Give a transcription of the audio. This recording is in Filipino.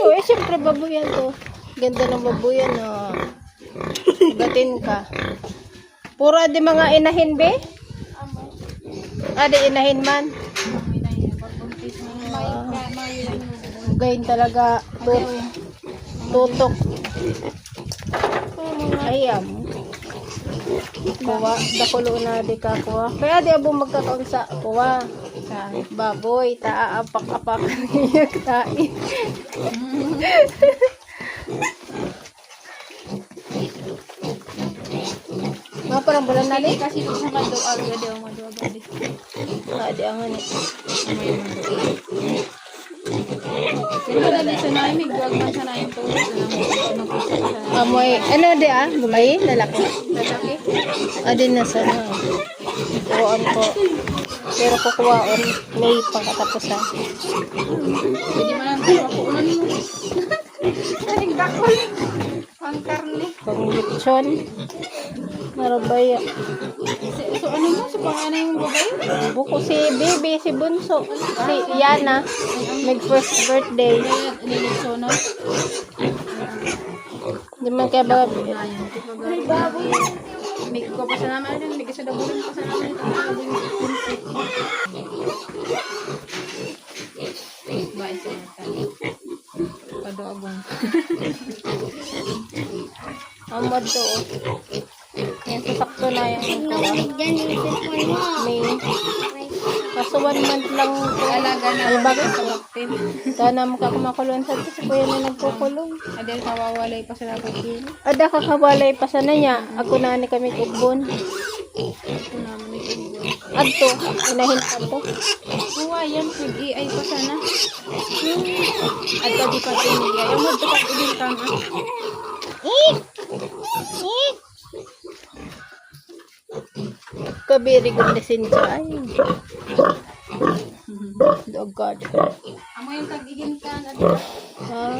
Oh, eh, siyempre baboy yan to. Ganda ng baboy yan, oh. Gatin ka. Puro di mga inahin, be? Di inahin man. Gayin talaga. Tutok. Ayam. Kuha. Dakulo na di ka kuha. Kaya di abo magkakaunsa. Kuha. Baboy. Aapak-apak niya kain. Mga parang bulan na di? Kasi ito sa maduag. Gadi ang maduag. Di ang ano. Pero dali sa namin, migduag man sa namin to. Amoy. Ano di babae? Lalaki? Lalaki? Din na sana. Kuhaan ko. Pero kukuhaan. May pagkatapusan. Hindi man ang kapakunan mo. Aling dakol. Ang karne. Pang-lechon. Narabaya. So ano mo? So panganay mong babae? Buko si Bibi, si Bunso. Si Yana. Mag-first birthday. Nilitso na. Di man kaya ba? Ay, baboy. May ko pa sa namin. May kasi dabulan pa sa namin. Bye sa natin. Padoabong. Amad to. Yan, sasakto na yan. May. Kaso 1 month lang. Alaga na. Ay, bakit? Kabaktin. Sana makakamakulong sa ito. Si Kuya na nagkukulong. Adel, nawawalay pa sa lapit yun. Ada kakawalay pa sana niya. Ako na ni kami kubon. Ito naman ni Kubo. Adto. Inahin pa to. Huwa yan. Pag-iay pa sana. At pag pa tinigay. Ang magdapat ibig kang Kabiri gundesin siya. Ay. Oh God. Amo yung tag-igin ka. Ah.